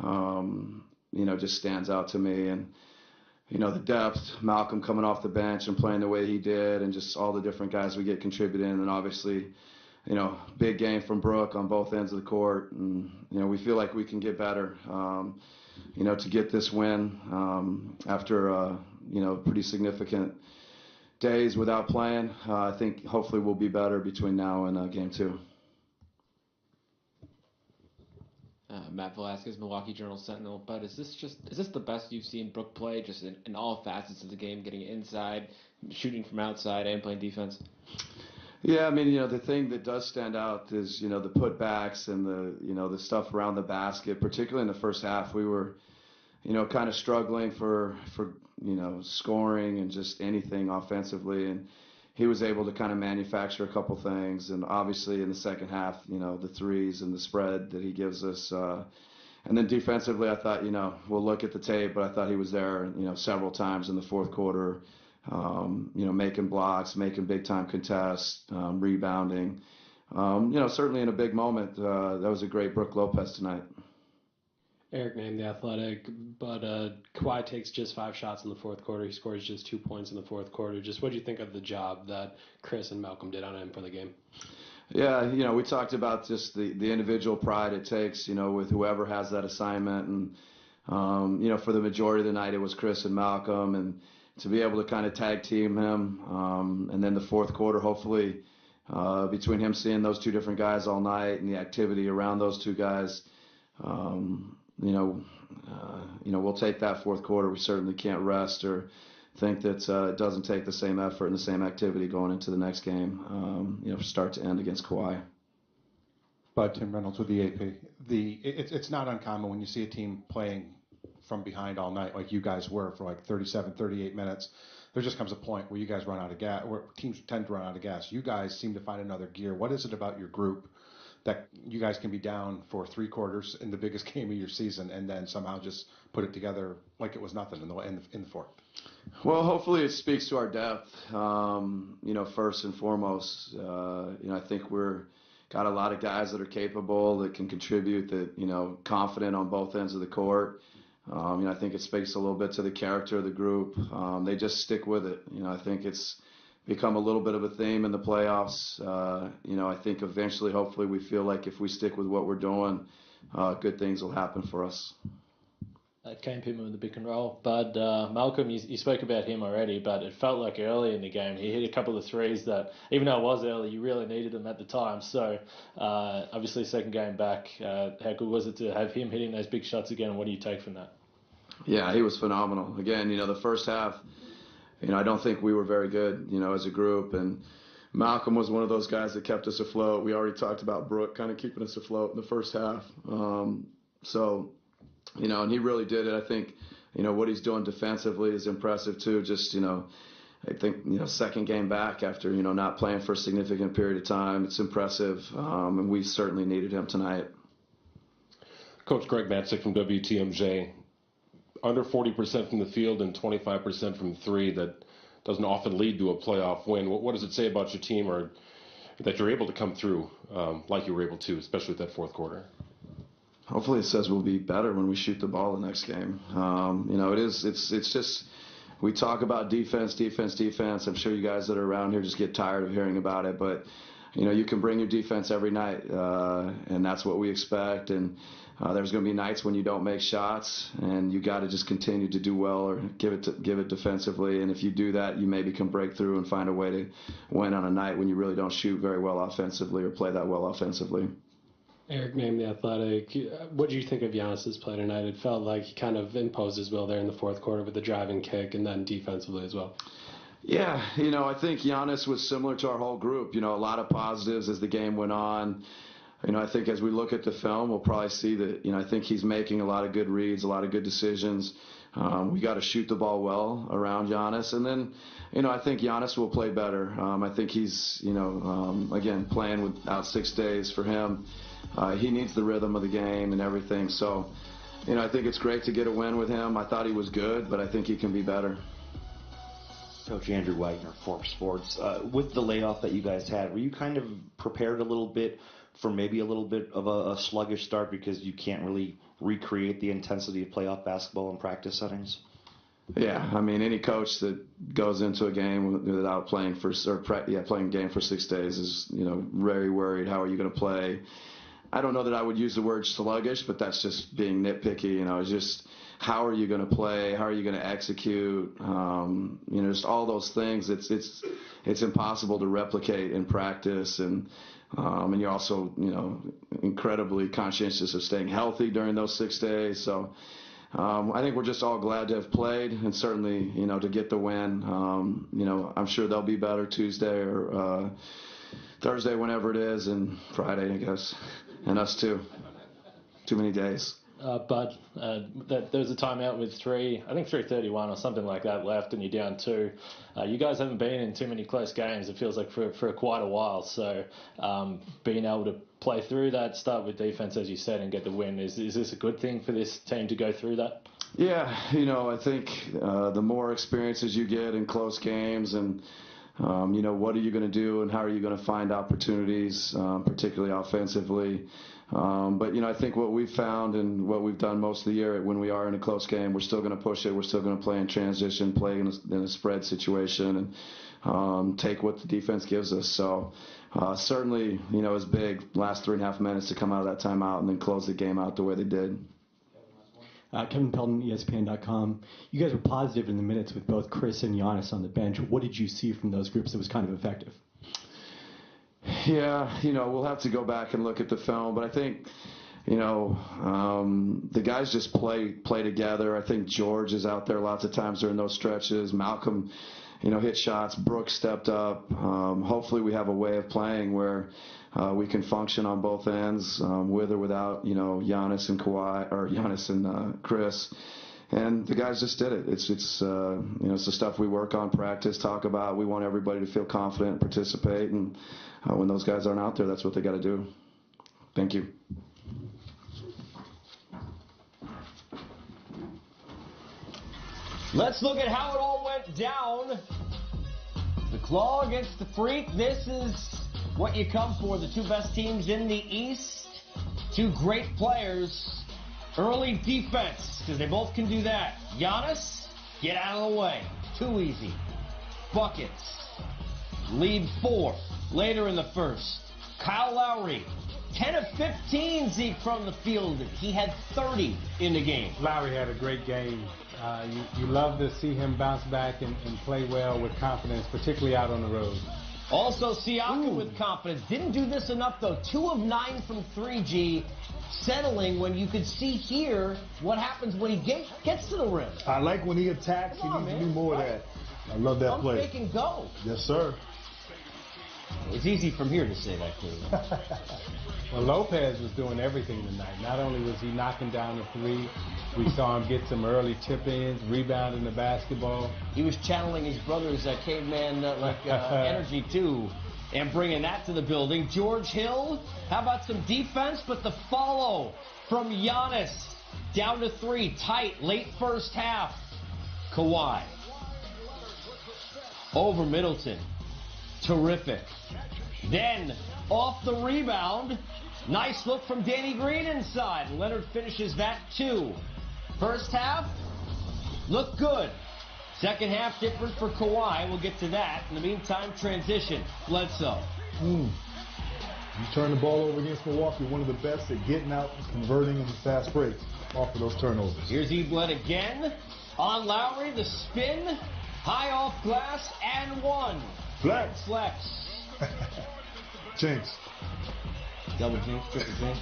just stands out to me. And, the depth, Malcolm coming off the bench and playing the way he did, and just all the different guys we get contributing. And obviously, big game from Brooke on both ends of the court. And, we feel like we can get better, to get this win after, pretty significant days without playing. I think hopefully we'll be better between now and game 2. Matt Velasquez, Milwaukee Journal-Sentinel. But is this the best you've seen Brooke play, just in all facets of the game, getting inside, shooting from outside, and playing defense? Yeah, I mean, the thing that does stand out is, the putbacks and the stuff around the basket, particularly in the first half. We were, kind of struggling for scoring and just anything offensively. And he was able to kind of manufacture a couple things. And obviously in the second half, the threes and the spread that he gives us. And then defensively, I thought, we'll look at the tape, but I thought he was there, several times in the fourth quarter, making blocks, making big-time contests, rebounding. Certainly in a big moment, that was a great Brooke Lopez tonight. Eric named The Athletic, but Kawhi takes just 5 shots in the fourth quarter. He scores just 2 points in the fourth quarter. Just what do you think of the job that Chris and Malcolm did on him for the game? Yeah, we talked about just the individual pride it takes, with whoever has that assignment. And, for the majority of the night, it was Chris and Malcolm. And to be able to kind of tag team him, and then the fourth quarter, hopefully, between him seeing those 2 different guys all night and the activity around those 2 guys, we'll take that fourth quarter. We certainly can't rest or think that it doesn't take the same effort and the same activity going into the next game, start to end against Kawhi. Bud, Tim Reynolds with the AP. It's not uncommon when you see a team playing from behind all night like you guys were for like 37, 38 minutes. There just comes a point where you guys run out of gas, where teams tend to run out of gas. You guys seem to find another gear. What is it about your group that you guys can be down for 3 quarters in the biggest game of your season and then somehow just put it together like it was nothing in the fourth? Well, hopefully it speaks to our depth, first and foremost. I think we're got a lot of guys that are capable, that can contribute, that, confident on both ends of the court. I think it speaks a little bit to the character of the group. They just stick with it. I think it's become a little bit of a theme in the playoffs. I think eventually, hopefully, we feel like if we stick with what we're doing, good things will happen for us. Kane Pittman with the pick and roll. But Malcolm, you spoke about him already, but it felt like early in the game he hit a couple of threes that, even though it was early, you really needed them at the time. So obviously second game back, how good was it to have him hitting those big shots again? What do you take from that? Yeah, he was phenomenal. Again, the first half, I don't think we were very good, as a group. And Malcolm was one of those guys that kept us afloat. We already talked about Brooke kind of keeping us afloat in the first half. And he really did it. I think, what he's doing defensively is impressive too. Just, I think, second game back after, not playing for a significant period of time. It's impressive. And we certainly needed him tonight. Coach Greg Matzik from WTMJ. Under 40% from the field and 25% from 3, that doesn't often lead to a playoff win. What does it say about your team, or that you're able to come through like you were able to, especially with that fourth quarter? Hopefully it says we'll be better when we shoot the ball the next game. It's just, we talk about defense. I'm sure you guys that are around here just get tired of hearing about it, but you can bring your defense every night, and that's what we expect. And there's going to be nights when you don't make shots, and you got to just continue to do well or give it defensively. And if you do that, you maybe can break through and find a way to win on a night when you really don't shoot very well offensively or play that well offensively. Eric named The Athletic. What do you think of Giannis's play tonight? It felt like he kind of imposed his will there in the fourth quarter with the driving kick and then defensively as well. Yeah, I think Giannis was similar to our whole group. A lot of positives as the game went on. I think as we look at the film, we'll probably see that, I think he's making a lot of good reads, a lot of good decisions. We got to shoot the ball well around Giannis. And then, I think Giannis will play better. I think he's, again, playing without 6 days for him. He needs the rhythm of the game and everything. So, I think it's great to get a win with him. I thought he was good, but I think he can be better. Coach Andrew Wagner, Forbes Sports. With the layoff that you guys had, were you kind of prepared a little bit for maybe a little bit of a sluggish start because you can't really recreate the intensity of playoff basketball in practice settings? Yeah, I mean, any coach that goes into a game without playing playing a game for 6 days is, very worried. How are you going to play? I don't know that I would use the word sluggish, but that's just being nitpicky. It's just how are you going to play? How are you going to execute? Just all those things. It's impossible to replicate in practice, and you're also incredibly conscientious of staying healthy during those 6 days. So I think we're just all glad to have played, and certainly to get the win. I'm sure they'll be better Tuesday or Thursday, whenever it is, and Friday, I guess, and us too. Too many days. Bud, there was a timeout with 3:31 or something like that left, and you're down 2. You guys haven't been in too many close games, it feels like, for quite a while. So being able to play through that, start with defense, as you said, and get the win, is this a good thing for this team to go through that? Yeah, I think the more experiences you get in close games and what are you going to do and how are you going to find opportunities, particularly offensively. But, I think what we've found and what we've done most of the year when we are in a close game, we're still going to push it. We're still going to play in transition, play in a spread situation, and take what the defense gives us. So certainly, it was big last 3.5 minutes to come out of that timeout and then close the game out the way they did. Kevin Pelton, ESPN.com. You guys were positive in the minutes with both Chris and Giannis on the bench. What did you see from those groups that was kind of effective? Yeah, we'll have to go back and look at the film, but I think, the guys just play together. I think George is out there lots of times during those stretches. Malcolm, hit shots. Brooks stepped up. Hopefully we have a way of playing where we can function on both ends, with or without, Giannis and Kawhi, or Giannis and Chris. And the guys just did it. It's the stuff we work on, practice, talk about. We want everybody to feel confident and participate. And when those guys aren't out there, that's what they got to do. Thank you. Let's look at how it all went down. The Claw against the Freak. This is what you come for. The two best teams in the East. Two great players. Early defense, because they both can do that. Giannis, get out of the way. Too easy. Buckets. Lead 4 later in the first. Kyle Lowry, 10 of 15, Zeke, from the field. He had 30 in the game. Lowry had a great game. You love to see him bounce back and play well with confidence, particularly out on the road. Also, Siakam with confidence. Didn't do this enough, though. 2 of 9 from 3G. Settling when you could see here what happens when he gets to the rim. I like when he attacks. He needs to do more of that. I love that play. Fake and go. Yes, sir. It's easy from here to say that, clearly. Well, Lopez was doing everything tonight. Not only was he knocking down the 3, we saw him get some early tip-ins, rebounding the basketball. He was channeling his brother's caveman energy, too, and bringing that to the building. George Hill, how about some defense? But the follow from Giannis, down to 3, tight, late first half. Kawhi. Over Middleton. Terrific. Then, off the rebound, nice look from Danny Green inside. Leonard finishes that, too. First half, looked good. Second half, different for Kawhi. We'll get to that. In the meantime, transition. Bledsoe. You turn the ball over against Milwaukee, one of the best at getting out and converting into fast breaks off of those turnovers. Here's Bled again. On Lowry, the spin. High off glass, and 1. Flex. Flex. Jinx. Double jinx, triple jinx.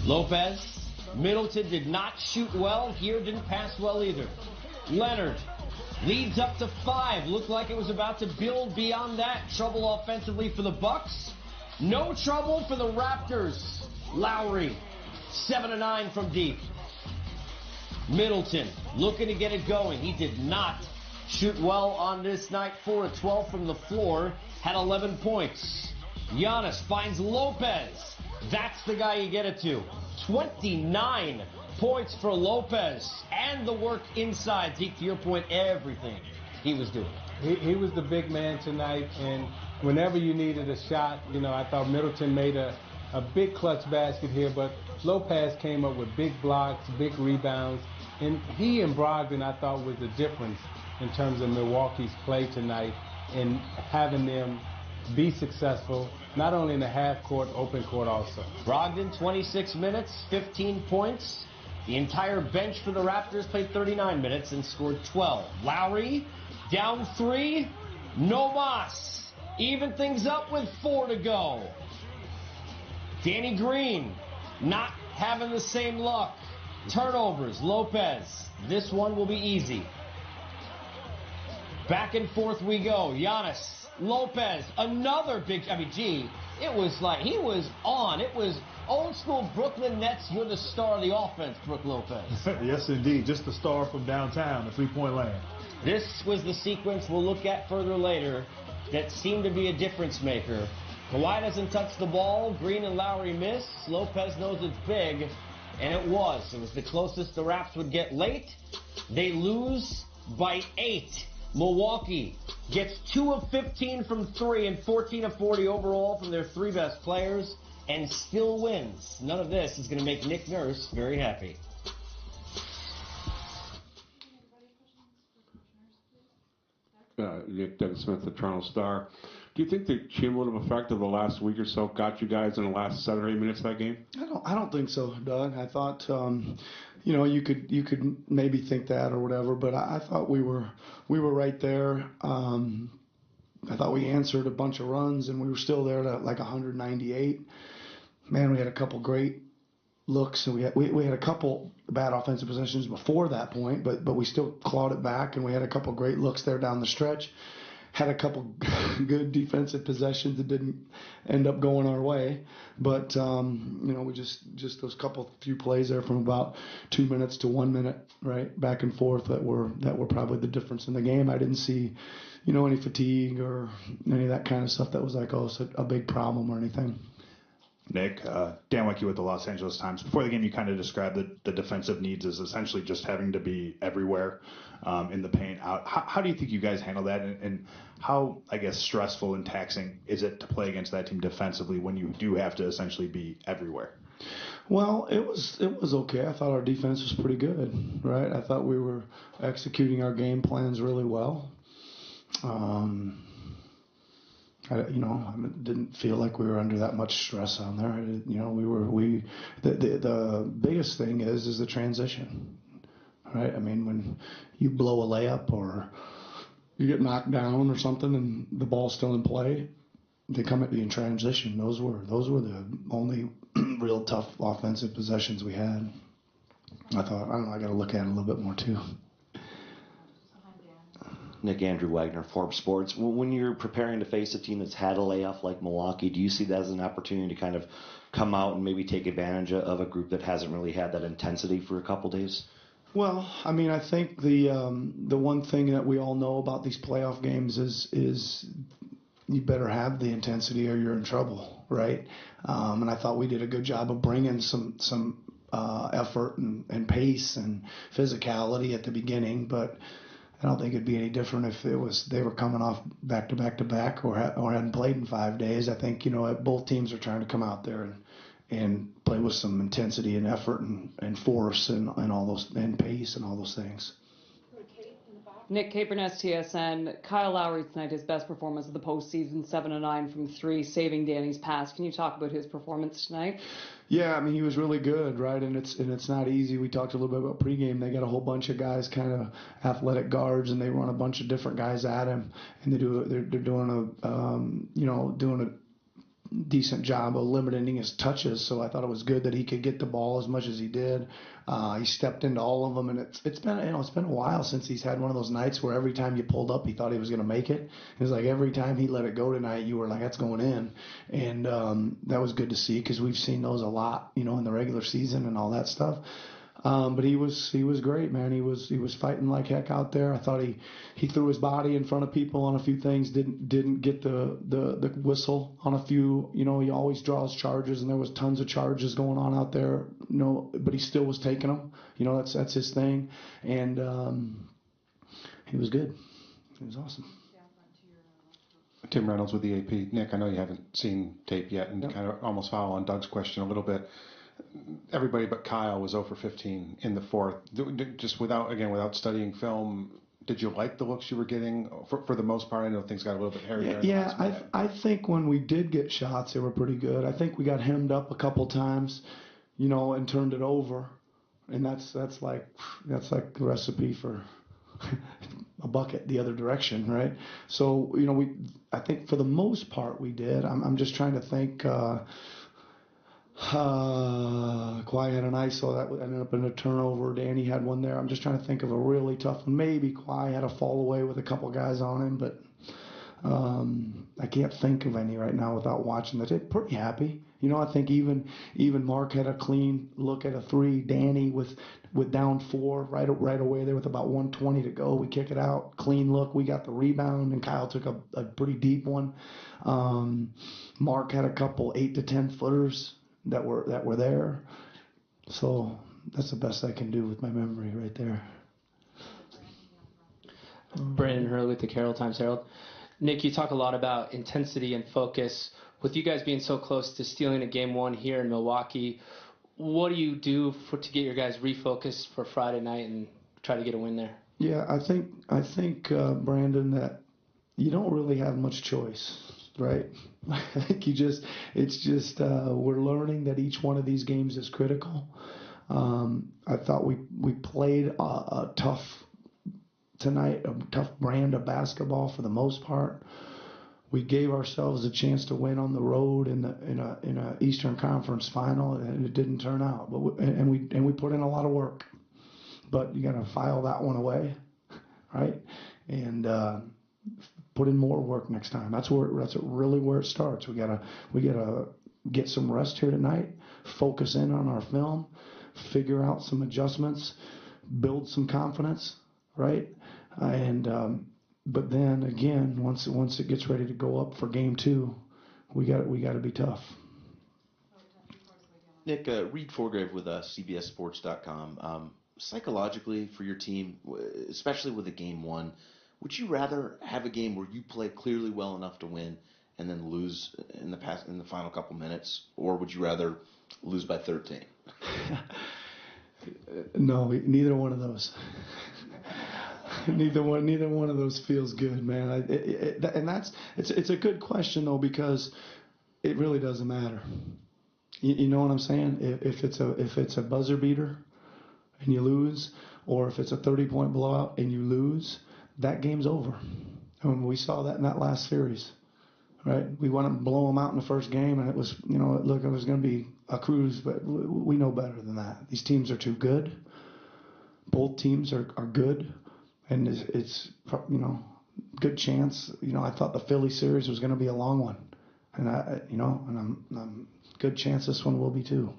Lopez. Middleton did not shoot well. Here didn't pass well either. Leonard leads up to 5. Looked like it was about to build beyond that. Trouble offensively for the Bucks. No trouble for the Raptors. Lowry, 7 of 9 from deep. Middleton looking to get it going. He did not shoot well on this night. 4 of 12 from the floor. Had 11 points. Giannis finds Lopez. That's the guy you get it to. 29 points for Lopez. And the work inside. Zeke, to your point, everything he was doing. He was the big man tonight, and whenever you needed a shot, I thought Middleton made a big clutch basket here, but Lopez came up with big blocks, big rebounds, and he and Brogdon, I thought, was the difference in terms of Milwaukee's play tonight in having them be successful, not only in the half-court, open court also. Brogdon, 26 minutes, 15 points. The entire bench for the Raptors played 39 minutes and scored 12. Lowry, down 3, no mas. Even things up with 4 to go. Danny Green, not having the same luck. Turnovers, Lopez. This one will be easy. Back and forth we go. Giannis, Lopez, another big, it was like he was on. It was old school Brooklyn Nets. You're the star of the offense, Brook Lopez. Yes, indeed. Just the star from downtown, the three-point land. This was the sequence we'll look at further later that seemed to be a difference maker. Kawhi doesn't touch the ball. Green and Lowry miss. Lopez knows it's big, and it was. It was the closest the Raps would get late. They lose by 8. Milwaukee gets 2 of 15 from 3 and 14 of 40 overall from their 3 best players and still wins. None of this is going to make Nick Nurse very happy. Nick Doug Smith, the Toronto Star. Do you think the cumulative effect of the last week or so got you guys in the last 7 or 8 minutes of that game? I don't think so, Doug. I thought, you could maybe think that or whatever, but I thought we were right there. I thought we answered a bunch of runs, and we were still there to like 198. Man, we had a couple great looks, and we had a couple bad offensive possessions before that point, but we still clawed it back, and we had a couple great looks there down the stretch. Had a couple good defensive possessions that didn't end up going our way, but we just those few plays there from about 2 minutes to 1 minute, right, back and forth that were probably the difference in the game. I didn't see, any fatigue or any of that kind of stuff that was like, it's a big problem or anything. Nick, Dan Wicke with the Los Angeles Times. Before the game, you kind of described the defensive needs as essentially just having to be everywhere in the paint. How do you think you guys handle that, and how, I guess, stressful and taxing is it to play against that team defensively when you do have to essentially be everywhere? Well, it was okay. I thought our defense was pretty good, right? I thought we were executing our game plans really well. I didn't feel like we were under that much stress on there. The biggest thing is the transition, right? I mean, when you blow a layup or you get knocked down or something and the ball's still in play, they come at you in transition. Those were the only real tough offensive possessions we had. I thought, I got to look at it a little bit more too. Nick, Andrew Wagner, Forbes Sports. When you're preparing to face a team that's had a layoff like Milwaukee, do you see that as an opportunity to kind of come out and maybe take advantage of a group that hasn't really had that intensity for a couple days? Well, I mean, I think the one thing that we all know about these playoff games is you better have the intensity or you're in trouble, right? And I thought we did a good job of bringing some effort and pace and physicality at the beginning, but I don't think it'd be any different if they were coming off back to back to back or hadn't played in 5 days. I think both teams are trying to come out there and play with some intensity and effort and force and all those and pace and all those things. Nick Caperness, TSN. Kyle Lowry tonight, his best performance of the postseason, 7 of 9 from 3, saving Danny's pass. Can you talk about his performance tonight? Yeah, I mean, he was really good, right? And it's not easy. We talked a little bit about pregame. They got a whole bunch of guys, kind of athletic guards, and they run a bunch of different guys at him, and they're doing a decent job of limiting his touches. So I thought it was good that he could get the ball as much as he did. He stepped into all of them, and it's been a while since he's had one of those nights where every time you pulled up, he thought he was going to make it. It was like every time he let it go tonight, you were like, that's going in, and that was good to see because we've seen those a lot, in the regular season and all that stuff. But he was great, man. He was fighting like heck out there. I thought he threw his body in front of people on a few things. Didn't get the whistle on a few. He always draws charges, and there was tons of charges going on out there. But he still was taking them. That's his thing, and he was good. He was awesome. Tim Reynolds with the AP. Nick, I know you haven't seen tape yet, and kind of almost follow on Doug's question a little bit. Everybody but Kyle was 0 for 15 in the fourth. Just without studying film, did you like the looks you were getting for the most part? I know things got a little bit hairy there in the last minute. I think when we did get shots, they were pretty good. I think we got hemmed up a couple times, and turned it over, and that's like the recipe for a bucket the other direction, right? So I think for the most part we did. I'm just trying to think. Kawhi had an ISO that ended up in a turnover. Danny had one there. I'm just trying to think of a really tough one. Maybe Kawhi had a fall away with a couple guys on him, but I can't think of any right now without watching the tape. Pretty happy. I think even Mark had a clean look at a three. Danny with down 4 right away there with about 1:20 to go. We kick it out, clean look. We got the rebound, and Kyle took a pretty deep one. Mark had a couple 8 to 10 footers that were there. So that's the best I can do with my memory right there. Brandon Hurley with the Carroll Times-Herald. Nick, you talk a lot about intensity and focus. With you guys being so close to stealing a game 1 here in Milwaukee, what do you do to get your guys refocused for Friday night and try to get a win there? Yeah, I think Brandon, that you don't really have much choice, right? I think we're learning that each one of these games is critical. I thought we played a tough tonight, a tough brand of basketball for the most part. We gave ourselves a chance to win on the road in a Eastern Conference final, and it didn't turn out. But we put in a lot of work. But you got to file that one away, right? And put in more work next time. That's really where it starts. We gotta get some rest here tonight. Focus in on our film. Figure out some adjustments. Build some confidence. Right, but then again, once it gets ready to go up for game 2, we got to be tough. Nick, Reed Forgrave with CBSSports.com. Psychologically, for your team, especially with a game 1, would you rather have a game where you play clearly well enough to win and then lose in the final couple minutes, or would you rather lose by 13? No, neither one of those. Neither one of those feels good, man. It's a good question though, because it really doesn't matter. You know what I'm saying? If it's a buzzer beater and you lose, or if it's a 30-point blowout and you lose, that game's over. I mean, we saw that in that last series, right? We went up and blow them out in the first game, and it was, it was going to be a cruise, but we know better than that. These teams are too good. Both teams are good. And it's good chance. I thought the Philly series was going to be a long one, and I'm good chance this one will be too.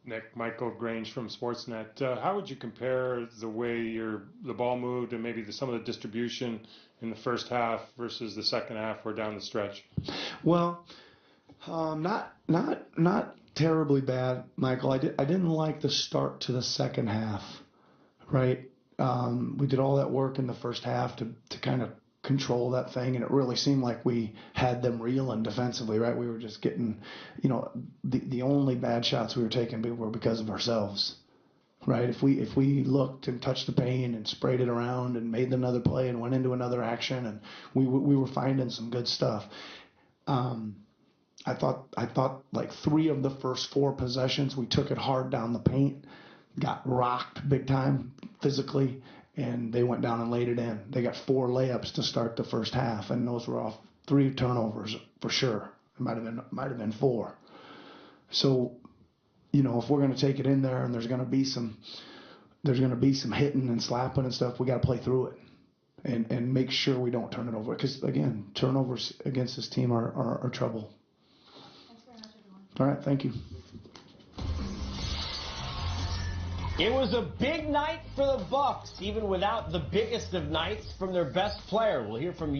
Nick, Michael Grange from Sportsnet. How would you compare the way the ball moved and maybe some of the distribution in the first half versus the second half or down the stretch? Well, not terribly bad, Michael. I didn't like the start to the second half. Right. We did all that work in the first half to kind of control that thing, and it really seemed like we had them reeling defensively. Right. We were just getting, the only bad shots we were taking were because of ourselves. Right. If we looked and touched the paint and sprayed it around and made another play and went into another action, and we were finding some good stuff. I thought like 3 of the first 4 possessions we took it hard down the paint. Got rocked big time physically, and they went down and laid it in. They got 4 layups to start the first half, and those were off 3 turnovers for sure. It might have been 4. So, if we're going to take it in there and there's going to be some hitting and slapping and stuff, we got to play through it and make sure we don't turn it over. Because again, turnovers against this team are trouble. Thanks very much, everyone. All right, thank you. It was a big night for the Bucks, even without the biggest of nights from their best player. We'll hear from you.